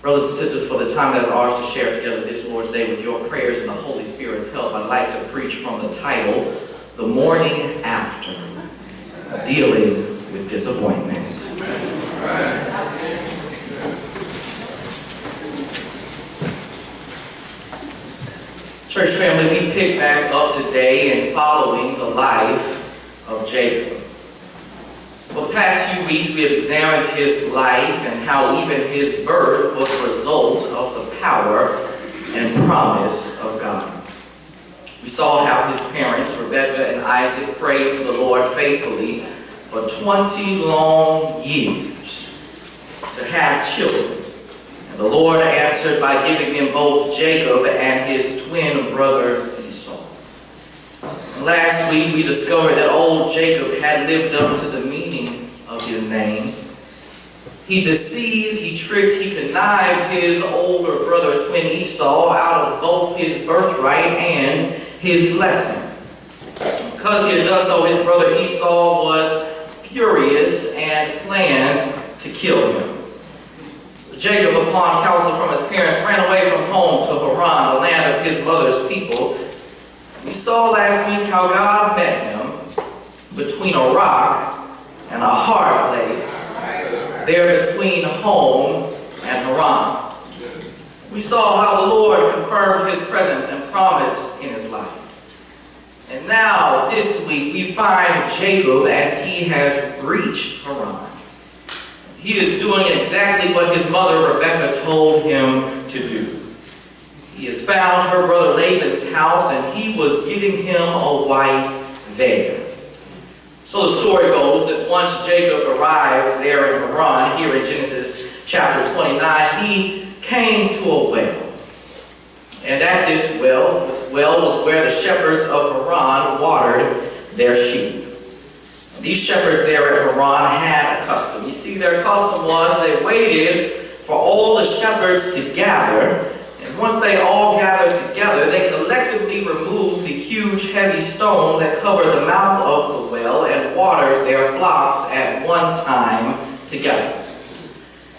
Brothers and sisters, for the time that is ours to share together this Lord's Day with your prayers and the Holy Spirit's help, I'd like to preach from the title, The Morning After, Dealing with Disappointment. Church family, we pick back up today in following the life of Jacob. For the past few weeks, we have examined his life and how even his birth was a result of the power and promise of God. We saw how his parents, Rebekah and Isaac, prayed to the Lord faithfully for 20 long years to have children. And the Lord answered by giving them both Jacob and his twin brother Esau. And last week, we discovered that old Jacob had lived up to the meaning of his name. He deceived, he tricked, he connived his older brother, twin Esau, out of both his birthright and his blessing. Because he had done so, his brother Esau was furious and planned to kill him. So Jacob, upon counsel from his parents, ran away from home to Haran, the land of his mother's people. We saw last week how God met him between a rock and a hard place, there between home and Haran. We saw how the Lord confirmed his presence and promise in his life. And now, this week, we find Jacob as he has reached Haran. He is doing exactly what his mother Rebekah told him to do. He has found her brother Laban's house, and he was getting him a wife there. So the story goes that once Jacob arrived there in Haran, here in Genesis chapter 29, he came to a well. And at this well was where the shepherds of Haran watered their sheep. And these shepherds there at Haran had a custom. You see, their custom was they waited for all the shepherds to gather. And once they all gathered together, they collectively removed the huge heavy stone that covered the mouth of the well and watered their flocks at one time together.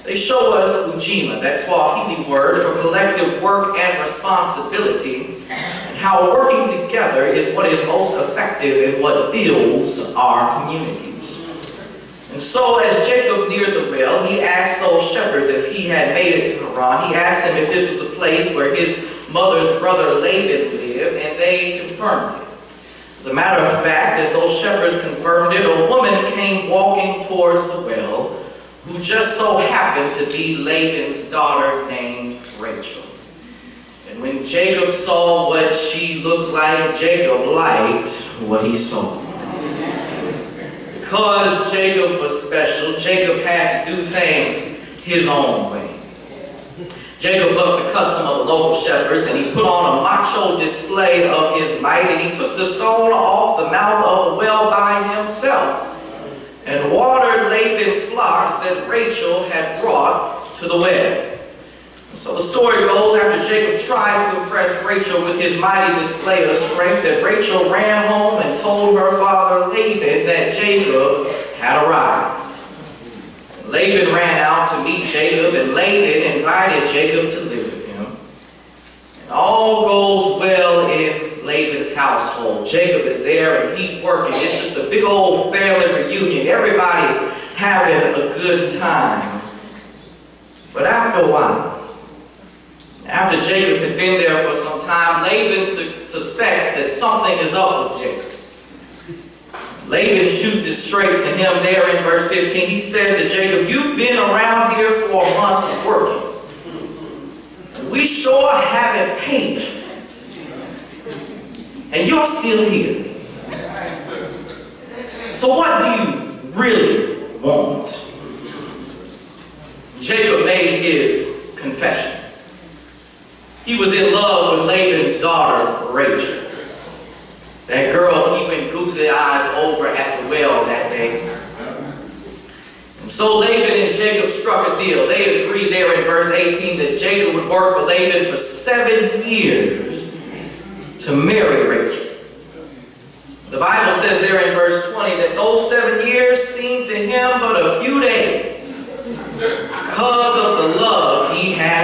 They show us Ujima, that Swahili word for collective work and responsibility, and how working together is what is most effective and what builds our communities. And so as Jacob neared the well, he asked those shepherds if he had made it to Haran. He asked them if this was a place where his mother's brother Laban lived, and they confirmed it. As a matter of fact, as those shepherds confirmed it, a woman came walking towards the well, who just so happened to be Laban's daughter named Rachel. And when Jacob saw what she looked like, Jacob liked what he saw. Because Jacob was special, Jacob had to do things his own way. Jacob bucked the custom of the local shepherds, and he put on a macho display of his might, and he took the stone off the mouth of the well by himself and watered Laban's flocks that Rachel had brought to the well. So the story goes, after Jacob tried to impress Rachel with his mighty display of strength, that Rachel ran home and told her father Laban that Jacob had arrived. And Laban ran out to meet Jacob, and Laban invited Jacob to live with him. And all goes well in Laban's household. Jacob is there and he's working. It's just a big old family reunion. Everybody's having a good time. But after a while, after Jacob had been there for some time, Laban suspects that something is up with Jacob. Laban shoots it straight to him there in verse 15. He said to Jacob, "You've been around here for a month working, and we sure haven't paid you. And you're still here. So what do you really want?" Jacob made his confession. He was in love with Laban's daughter, Rachel. That girl he went googly eyes over at the well that day. And so Laban and Jacob struck a deal. They agreed there in verse 18 that Jacob would work for Laban for 7 years to marry Rachel. The Bible says there in verse 20 that those 7 years seemed to him but a few days because of the love he had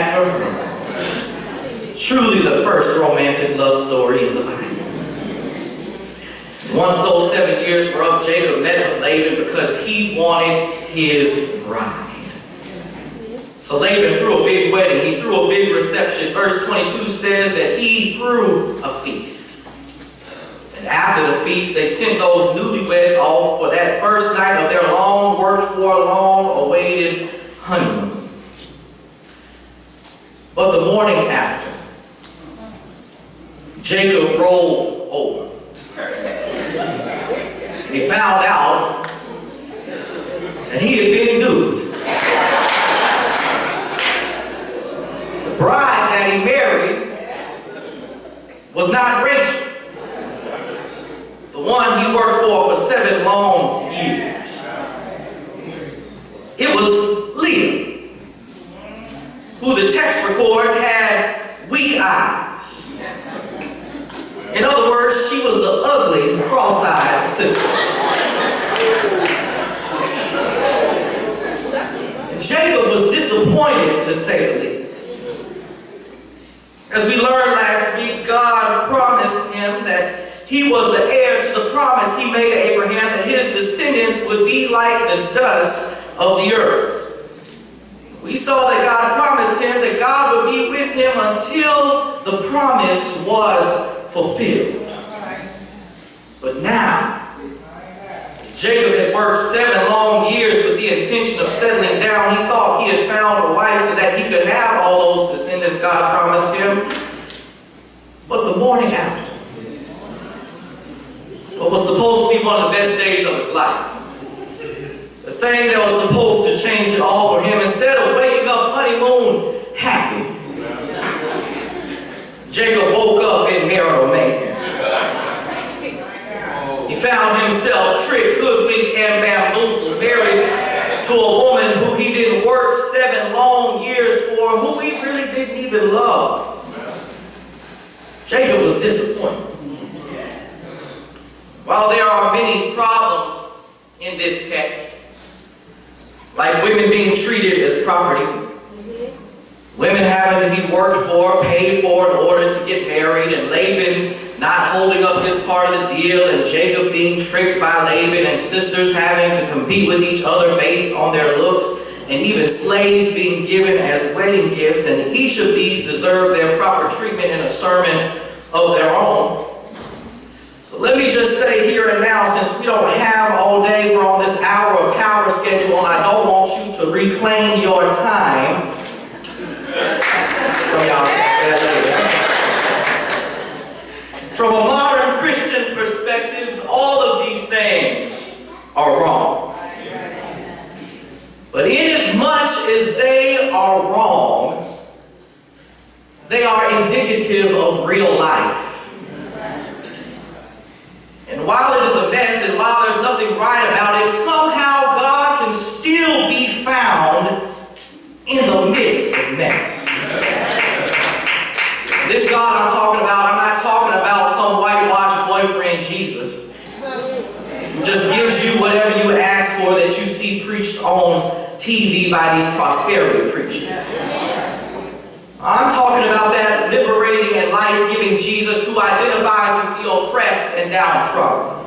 Truly the first romantic love story in the Bible. Once those 7 years were up, Jacob met with Laban because he wanted his bride. So Laban threw a big wedding. He threw a big reception. Verse 22 says that he threw a feast. And after the feast, they sent those newlyweds off for that first night of their long worked for, long-awaited honeymoon. But the morning after, Jacob rolled over. And he found out that he had been duped. The bride that he married was not Rachel, the one he worked for 7 long years. It was Leah, who the text records had weak eyes. In other words, she was the ugly, cross-eyed sister. And Jacob was disappointed, to say the least. As we learned last week, God promised him that he was the heir to the promise he made to Abraham, that his descendants would be like the dust of the earth. We saw that God promised him that God would be with him until the promise was fulfilled. But now, Jacob had worked 7 long years with the intention of settling down. He thought he had found a wife so that he could have all those descendants God promised him. But the morning after, what was supposed to be one of the best days of his life, the thing that was supposed to change it all for him, instead of waking up honeymoon happy, Jacob woke up in marital mayhem. He found himself tricked, hoodwinked, and bamboozled, married to a woman who he didn't work 7 long years for, who he really didn't even love. Jacob was disappointed. While there are many problems in this text, like women being treated as property, women having to be worked for, paid for in order to get married, and Laban not holding up his part of the deal, and Jacob being tricked by Laban, and sisters having to compete with each other based on their looks, and even slaves being given as wedding gifts, and each of these deserve their proper treatment in a sermon of their own. So let me just say here and now, since we don't have all day, we're on this hour of power schedule, and I don't want you to reclaim your time. Some of y'all can say that later. From a modern Christian perspective, all of these things are wrong. But inasmuch as they are wrong, they are indicative of real life. And while it is a mess, and while there's nothing right about it, somehow God can still be found in the midst of mess. This God I'm talking about, I'm not talking about some whitewashed boyfriend Jesus who just gives you whatever you ask for that you see preached on TV by these prosperity preachers. I'm talking about that liberating and life-giving Jesus who identifies with the oppressed and downtrodden.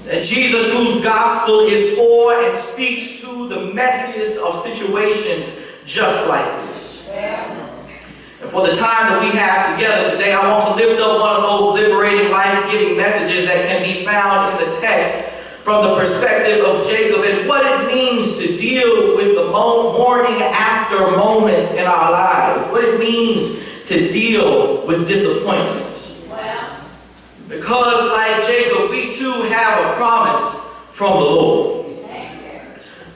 That Jesus whose gospel is for and speaks to the messiest of situations just like this. And for the time that we have together today, I want to lift up one of those liberating, life-giving messages that can be found in the text from the perspective of Jacob and what it means to deal with the morning after moments in our lives, what it means to deal with disappointments. Because like Jacob, we too have a promise from the Lord.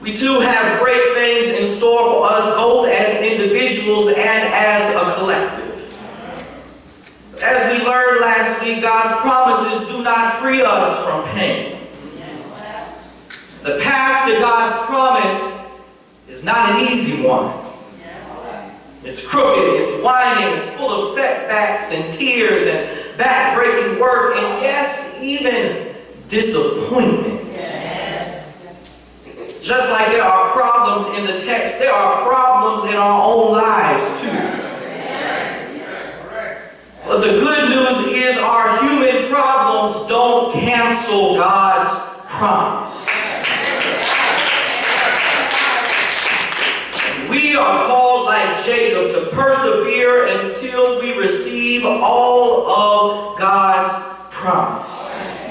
We too have great things in store for us, both as individuals and as a collective. But as we learned last week, God's promises do not free us from pain. The path to God's promise is not an easy one. It's crooked, it's winding, it's full of setbacks and tears and back-breaking work, and yes, even disappointments. Just like there are problems in the text, there are problems in our own lives too. But the good news is our human problems don't cancel God's promise. We are called, like Jacob, to persevere until we receive all of God's promise.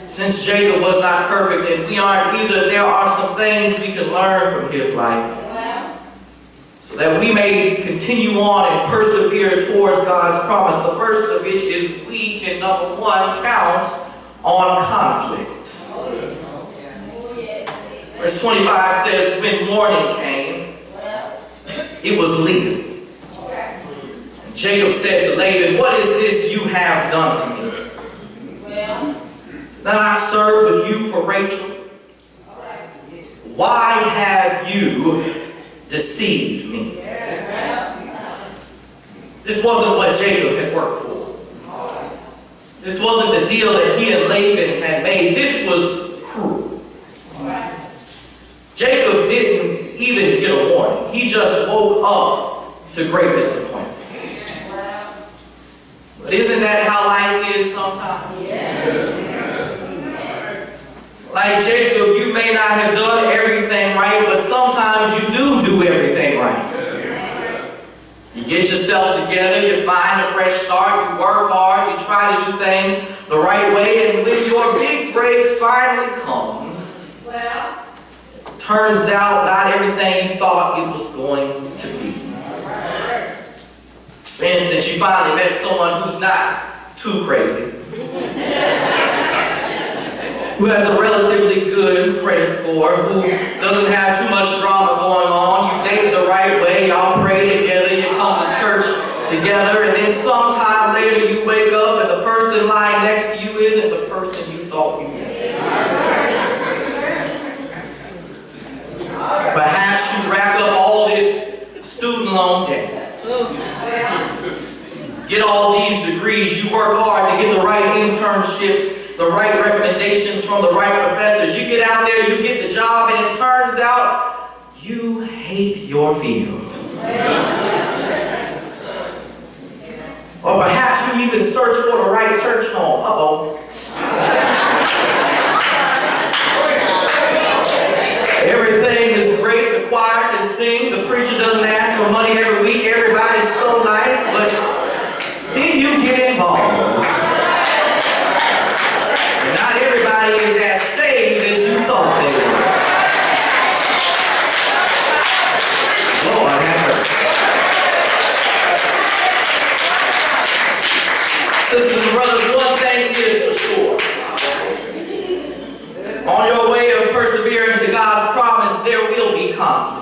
Since Jacob was not perfect and we aren't either, there are some things we can learn from his life so that we may continue on and persevere towards God's promise. The first of which is we can, number one, count on conflict. Verse 25 says, when morning came, it was Leah. And Jacob said to Laban, what is this you have done to me? That I serve with you for Rachel? Why have you deceived me? This wasn't what Jacob had worked for. This wasn't the deal that he and Laban had made. This was cruel. Jacob didn't even get a warning. He just woke up to great disappointment. But isn't that how life is sometimes? Like Jacob, you may not have done everything right, but sometimes you do everything right. You get yourself together, you find a fresh start, you work hard, you try to do things the right way, and when your big break finally comes, turns out not everything you thought it was going to be. For instance, you finally met someone who's not too crazy, who has a relatively good credit score, who doesn't have too much drama going on. You date the right way, y'all pray together, you come to church together, and then sometime later you wake up and the person lying next to you isn't the person you thought you met. Perhaps you rack up all this student loan debt. Get all these degrees, you work hard to get the right internships, the right recommendations from the right professors. You get out there, you get the job, and it turns out you hate your field. Or perhaps you even search for the right church home. Uh-oh. Everything is great, the choir can sing, the preacher doesn't ask for money every week, everybody's so nice, but then you get involved. Not everybody is as saved as you thought they were. Lord have mercy. Sisters and brothers, one thing is for sure. On your way of persevering to God's promise, there will be conflict.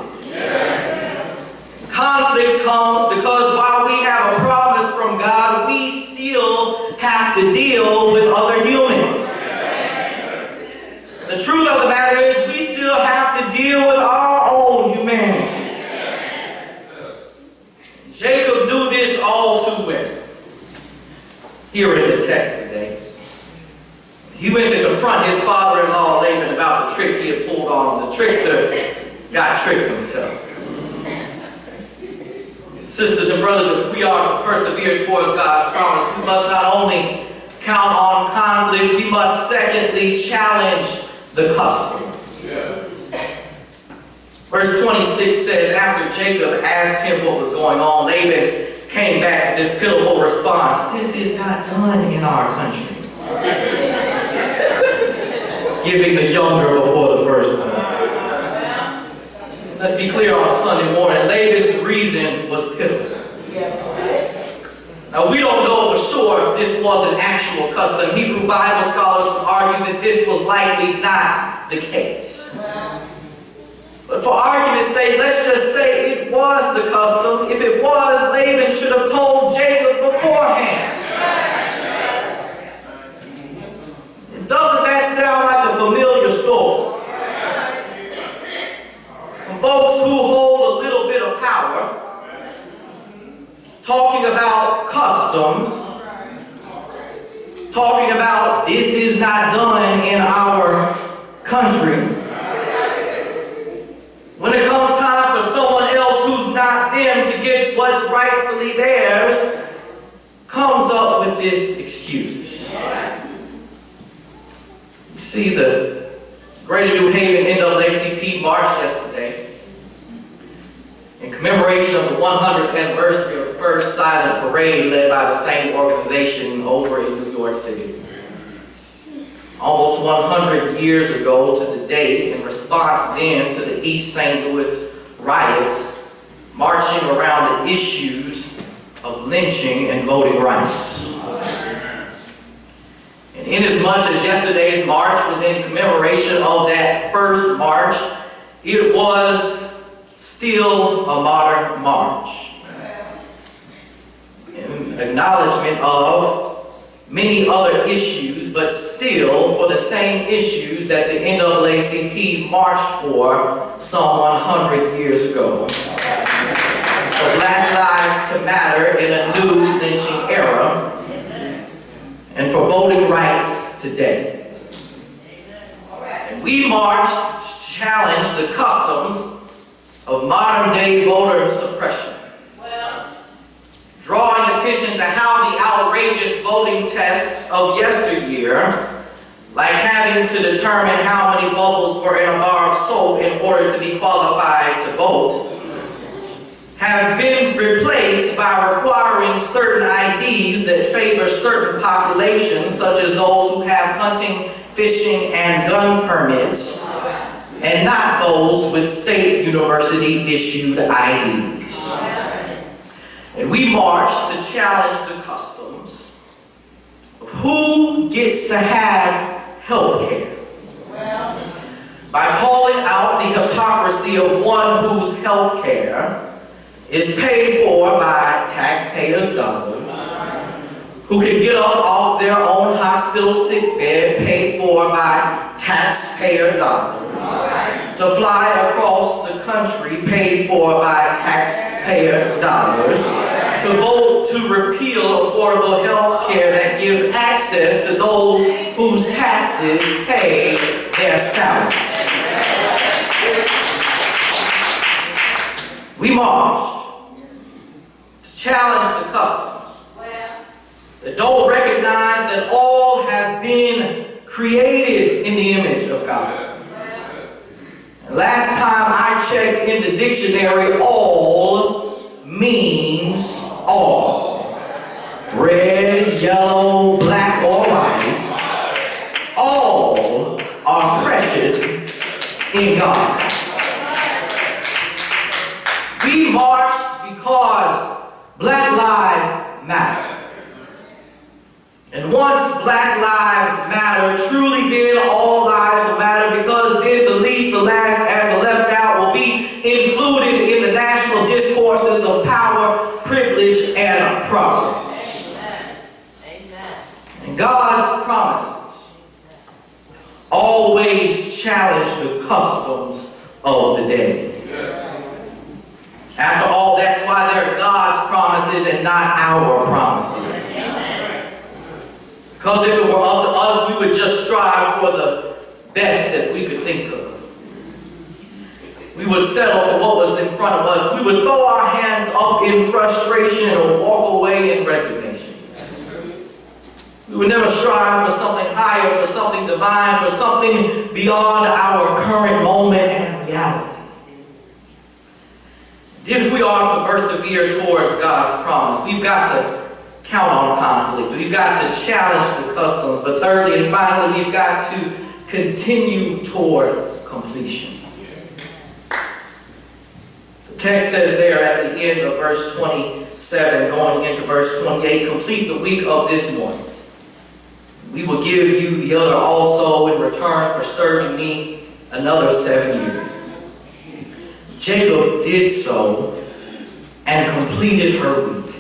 Conflict comes because while we have a promise from God, we still have to deal with other humans. The truth of the matter is we still have to deal with our own humanity. Jacob knew this all too well. Here in the text today. He went to confront his father-in-law Laban about the trick he had pulled on. The trickster got tricked himself. Sisters and brothers, if we are to persevere towards God's promise, we must not only count on conflict, we must secondly challenge the customs. Verse 26 says, after Jacob asked him what was going on, Laban came back with this pitiful response, "This is not done in our country." Giving the younger before the firstborn. Let's be clear on a Sunday morning. Laban's reason was pitiful. Now, we don't know for sure if this was an actual custom. Hebrew Bible scholars would argue that this was likely not the case. But for argument's sake, let's just say it was the custom. If it was, Laban should have told Jacob beforehand. Doesn't that sound like a familiar story? Some folks who hold a little bit of power, talking about customs, talking about this is not done in our country. When it comes time for someone else who's not them to get what's rightfully theirs, this excuse. You see, the Greater New Haven NAACP marched yesterday in commemoration of the 100th anniversary of the first silent parade led by the same organization over in New York City. Almost 100 years ago to the date, in response then to the East St. Louis riots, marching around the issues of lynching and voting rights. And inasmuch as yesterday's march was in commemoration of that first march, it was still a modern march. In acknowledgement of many other issues, but still for the same issues that the NAACP marched for some 100 years ago. For Black Lives to Matter in a new lynching era, and for voting rights today. And we marched to challenge the customs of modern-day voter suppression, drawing attention to how the outrageous voting tests of yesteryear, like having to determine how many bubbles were in a bar of soap in order to be qualified to vote, have been replaced by requiring certain IDs that favor certain populations, such as those who have hunting, fishing, and gun permits, and not those with state university-issued IDs. And we marched to challenge the customs of who gets to have health care by calling out the hypocrisy of one whose health care is paid for by taxpayers' dollars, who can get up off their own hospital sick bed paid for by taxpayer dollars, to fly across the country paid for by taxpayer dollars, to vote to repeal affordable health care that gives access to those whose taxes pay their salary. We marched to challenge the customs that don't recognize that all have been created in the image of God. And last time I checked in the dictionary, all means all. Red, yellow, black, or white, all are precious in God's sight. We marched because Black Lives Matter. And once Black Lives Matter, truly then all lives will matter, because then the least, the last, and the left out will be included in the national discourses of power, privilege, and progress. And God's promises always challenge the customs of the day. After all, that's why they're God's promises and not our promises. Because if it were up to us, we would just strive for the best that we could think of. We would settle for what was in front of us. We would throw our hands up in frustration or walk away in resignation. We would never strive for something higher, for something divine, for something beyond our current moment and reality. If we are to persevere towards God's promise, we've got to count on conflict. We've got to challenge the customs. But thirdly and finally, we've got to continue toward completion. The text says there at the end of verse 27, going into verse 28, complete the week of this morning. We will give you the other also in return for serving me another 7 years. Jacob did so and completed her week.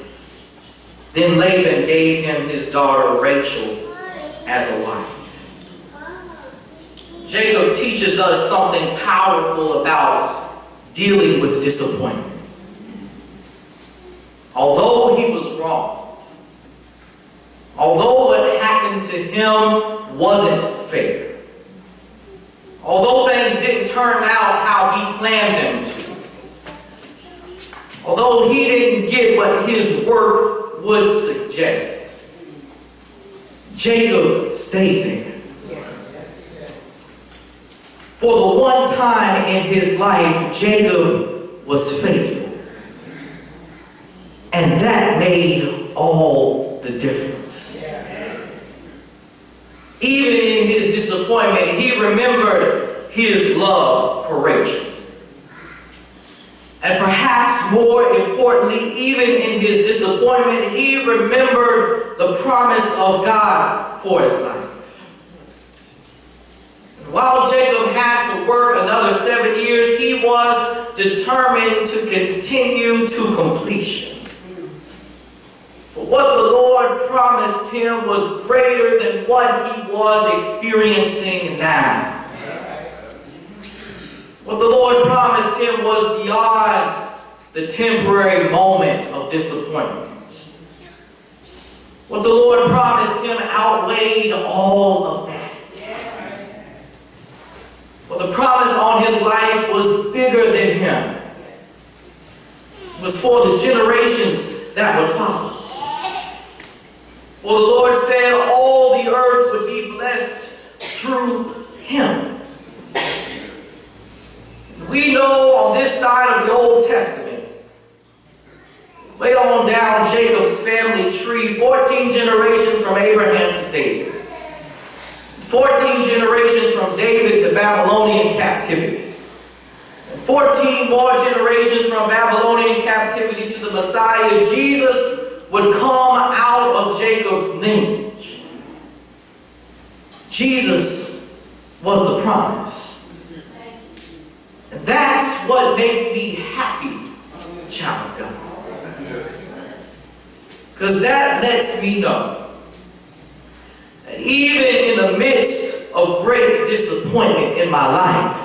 Then Laban gave him his daughter Rachel as a wife. Jacob teaches us something powerful about dealing with disappointment. Although he was wronged, although what happened to him wasn't fair, although things didn't turn out how he planned them to, although he didn't get what his work would suggest, Jacob stayed there. For the one time in his life, Jacob was faithful. And that made all the difference. Even in his disappointment, he remembered his love for Rachel. And perhaps more importantly, even in his disappointment, he remembered the promise of God for his life. And while Jacob had to work another 7 years, he was determined to continue to completion. For what the Lord promised him was greater than what he was experiencing now. What the Lord promised him was beyond the temporary moment of disappointment. What the Lord promised him outweighed all of that. What the promise on his life was bigger than him. It was for the generations that would follow. For the Lord said all the earth would be blessed through him. We know on this side of the Old Testament, way on down Jacob's family tree, 14 generations from Abraham to David. 14 generations from David to Babylonian captivity. And 14 more generations from Babylonian captivity to the Messiah. Jesus would come out of Jacob's lineage. Jesus was the promise. And that's what makes me happy, child of God. Because that lets me know that even in the midst of great disappointment in my life,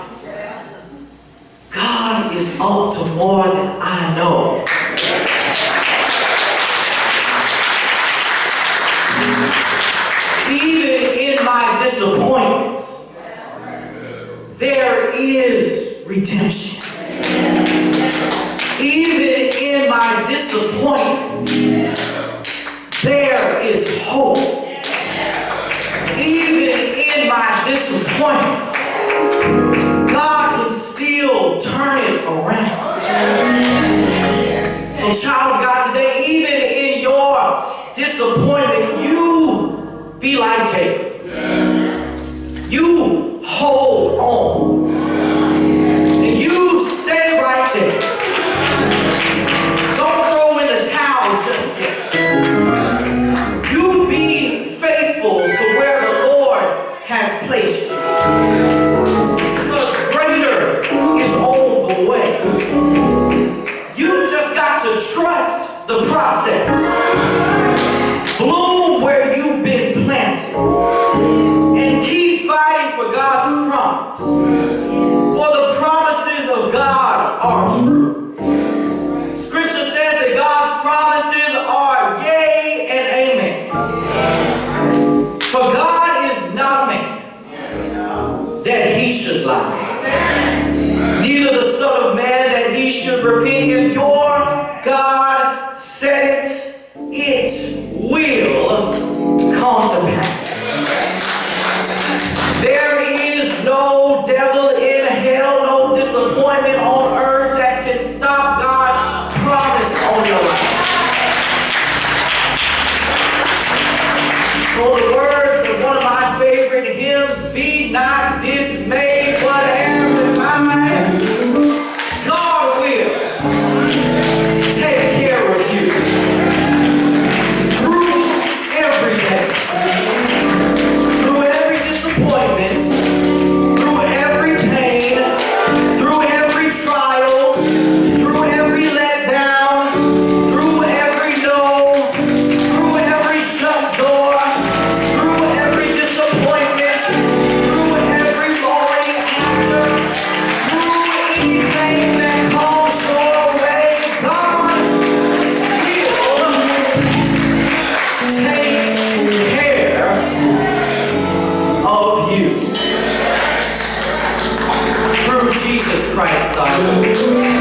God is up to more than I know. Even in my disappointment, there is redemption. Even in my disappointment, there is hope. Even in my disappointment, God can still turn it around. So, child of God, today, even in your disappointment, you be like Jacob. You hold on. And you stay right there. Don't throw in the towel just yet. You be faithful to where the Lord has placed you. Because greater is on the way. You just got to trust the process. Bloom where you've been planted. And keep fighting for God's promise. For the promises of God are true. Scripture says that God's promises are yea and amen. For God is not a man that he should lie. Neither the Son of Man that he should repent. If your God said it, it will come to pass. There is no devil in hell, no disappointment on earth that can stop God's promise on your life. So the words of one of my favorite hymns, be not dismayed, whatever time, God will take care of you through every day. Through every disappointment, through every pain, through every trial, through every letdown, through every no, through every shut door, through every disappointment, through every morning after, through anything that comes your way, God will take care of you. Through Jesus Christ, our Lord.